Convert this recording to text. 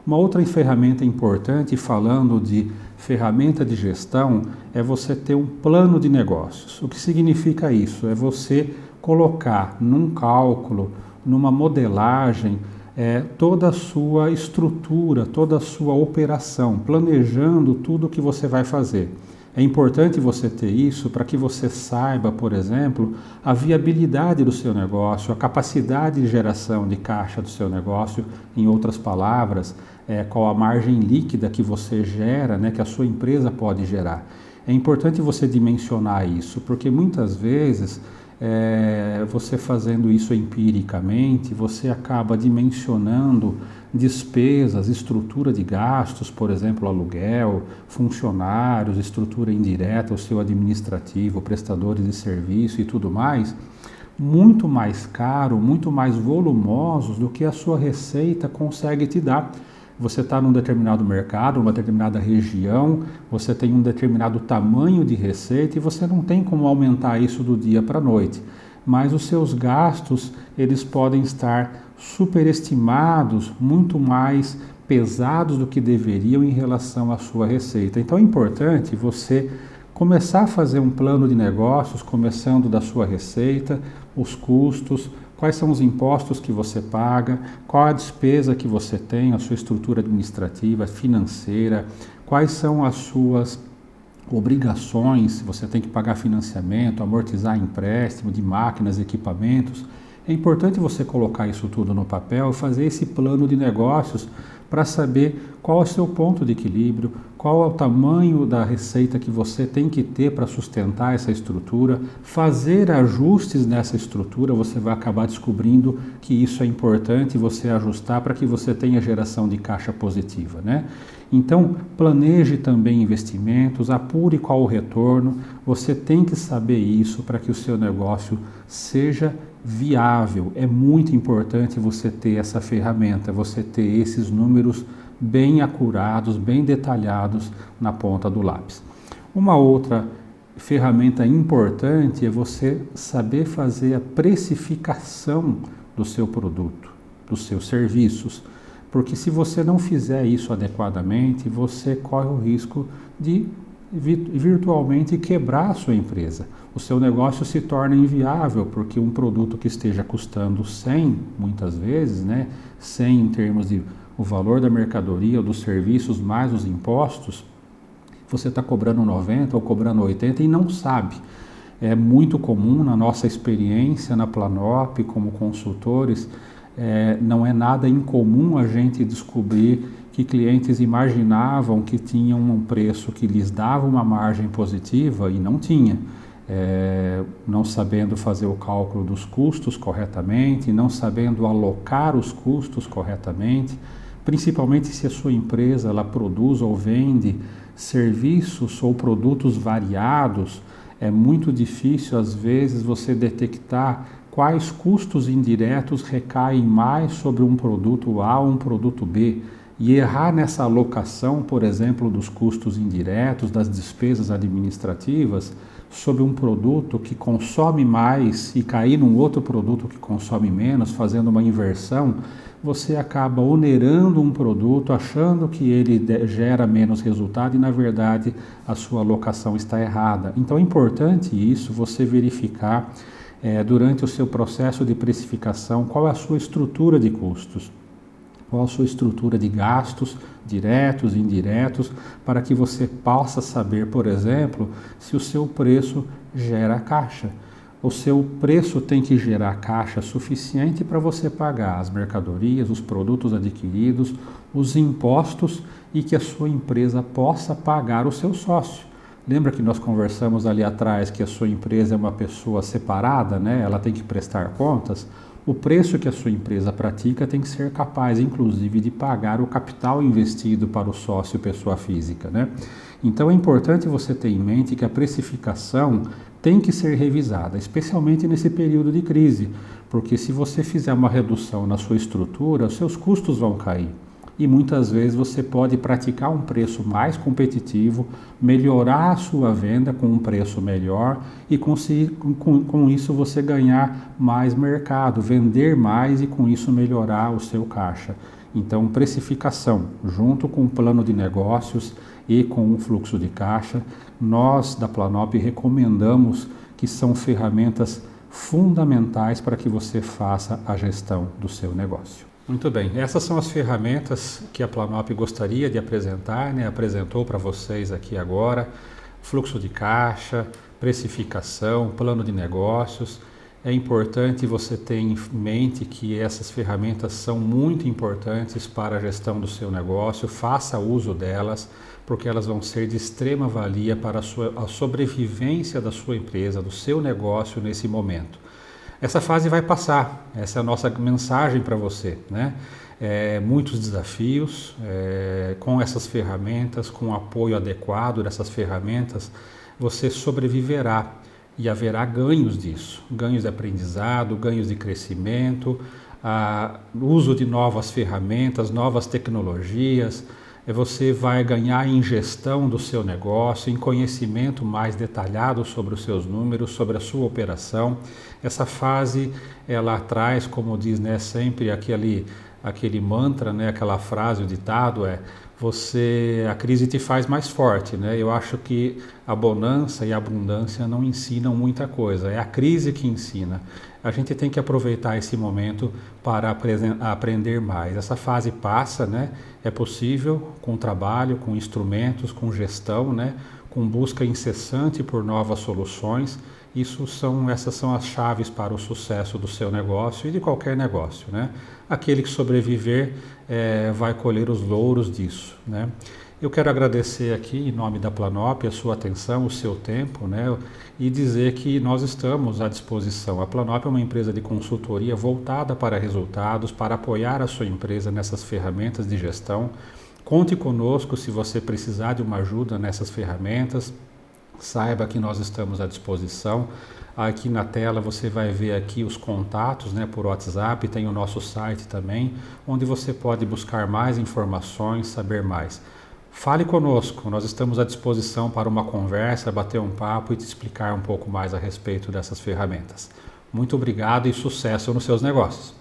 Uma outra ferramenta importante, falando de ferramenta de gestão, é você ter um plano de negócios. O que significa isso? É você colocar num cálculo, numa modelagem, toda a sua estrutura, toda a sua operação, planejando tudo o que você vai fazer. É importante você ter isso para que você saiba, por exemplo, a viabilidade do seu negócio, a capacidade de geração de caixa do seu negócio, em outras palavras, qual a margem líquida que você gera, né, que a sua empresa pode gerar. É importante você dimensionar isso, porque muitas vezes você fazendo isso empiricamente, você acaba dimensionando despesas, estrutura de gastos, por exemplo, aluguel, funcionários, estrutura indireta, o seu administrativo, prestadores de serviço e tudo mais, muito mais caro, muito mais volumosos do que a sua receita consegue te dar. Você está num determinado mercado, uma determinada região, você tem um determinado tamanho de receita e você não tem como aumentar isso do dia para a noite. Mas os seus gastos, eles podem estar superestimados, muito mais pesados do que deveriam em relação à sua receita. Então é importante você começar a fazer um plano de negócios, começando da sua receita, os custos, quais são os impostos que você paga, qual a despesa que você tem, a sua estrutura administrativa, financeira, quais são as suas obrigações, se você tem que pagar financiamento, amortizar empréstimo de máquinas, equipamentos. É importante você colocar isso tudo no papel e fazer esse plano de negócios para saber qual é o seu ponto de equilíbrio, qual é o tamanho da receita que você tem que ter para sustentar essa estrutura, fazer ajustes nessa estrutura, você vai acabar descobrindo que isso é importante você ajustar para que você tenha geração de caixa positiva, né? Então, planeje também investimentos, apure qual o retorno, você tem que saber isso para que o seu negócio seja viável. É muito importante você ter essa ferramenta, você ter esses números bem acurados, bem detalhados na ponta do lápis. Uma outra ferramenta importante é você saber fazer a precificação do seu produto, dos seus serviços, porque se você não fizer isso adequadamente, você corre o risco de virtualmente quebrar a sua empresa. O seu negócio se torna inviável, porque um produto que esteja custando 100, muitas vezes, né, 100 em termos de o valor da mercadoria ou dos serviços mais os impostos, você está cobrando 90 ou cobrando 80 e não sabe. É muito comum na nossa experiência na Planop como consultores, não é nada incomum a gente descobrir que clientes imaginavam que tinham um preço que lhes dava uma margem positiva e não tinha, não sabendo fazer o cálculo dos custos corretamente, não sabendo alocar os custos corretamente, principalmente se a sua empresa ela produz ou vende serviços ou produtos variados, é muito difícil às vezes você detectar quais custos indiretos recaem mais sobre um produto A ou um produto B. E errar nessa alocação, por exemplo, dos custos indiretos, das despesas administrativas, sobre um produto que consome mais e cair num outro produto que consome menos, fazendo uma inversão, você acaba onerando um produto, achando que ele gera menos resultado e, na verdade, a sua alocação está errada. Então é importante isso, você verificar durante o seu processo de precificação qual é a sua estrutura de custos. Qual a sua estrutura de gastos diretos e indiretos, para que você possa saber, por exemplo, se o seu preço gera caixa. O seu preço tem que gerar caixa suficiente para você pagar as mercadorias, os produtos adquiridos, os impostos e que a sua empresa possa pagar o seu sócio. Lembra que nós conversamos ali atrás que a sua empresa é uma pessoa separada, né? Ela tem que prestar contas? O preço que a sua empresa pratica tem que ser capaz, inclusive, de pagar o capital investido para o sócio pessoa física, né? Então é importante você ter em mente que a precificação tem que ser revisada, especialmente nesse período de crise, porque se você fizer uma redução na sua estrutura, os seus custos vão cair. E muitas vezes você pode praticar um preço mais competitivo, melhorar a sua venda com um preço melhor e com isso você ganhar mais mercado, vender mais e com isso melhorar o seu caixa. Então, precificação, junto com o plano de negócios e com o fluxo de caixa, nós da Planop recomendamos que são ferramentas fundamentais para que você faça a gestão do seu negócio. Muito bem, essas são as ferramentas que a Planop gostaria de apresentar, né? Apresentou para vocês aqui agora: fluxo de caixa, precificação, plano de negócios. É importante você ter em mente que essas ferramentas são muito importantes para a gestão do seu negócio. Faça uso delas, porque elas vão ser de extrema valia para a sobrevivência da sua empresa, do seu negócio nesse momento. Essa fase vai passar, essa é a nossa mensagem para você, né? Muitos desafios, com essas ferramentas, com o apoio adequado dessas ferramentas, você sobreviverá e haverá ganhos disso, ganhos de aprendizado, ganhos de crescimento, uso de novas ferramentas, novas tecnologias. Você vai ganhar em gestão do seu negócio, em conhecimento mais detalhado sobre os seus números, sobre a sua operação. Essa fase, ela traz, como diz, né, sempre aquele mantra, né, aquela frase, o ditado a crise te faz mais forte, né? Eu acho que a bonança e a abundância não ensinam muita coisa, é a crise que ensina. A gente tem que aproveitar esse momento para aprender mais. Essa fase passa, né? É possível com trabalho, com instrumentos, com gestão, né? Com busca incessante por novas soluções. Essas são as chaves para o sucesso do seu negócio e de qualquer negócio, né? Aquele que sobreviver vai colher os louros disso, né? Eu quero agradecer aqui, em nome da Planop, a sua atenção, o seu tempo, né? E dizer que nós estamos à disposição. A Planop é uma empresa de consultoria voltada para resultados, para apoiar a sua empresa nessas ferramentas de gestão. Conte conosco se você precisar de uma ajuda nessas ferramentas. Saiba que nós estamos à disposição. Aqui na tela você vai ver aqui os contatos, né, por WhatsApp, tem o nosso site também, onde você pode buscar mais informações, saber mais. Fale conosco, nós estamos à disposição para uma conversa, bater um papo e te explicar um pouco mais a respeito dessas ferramentas. Muito obrigado e sucesso nos seus negócios.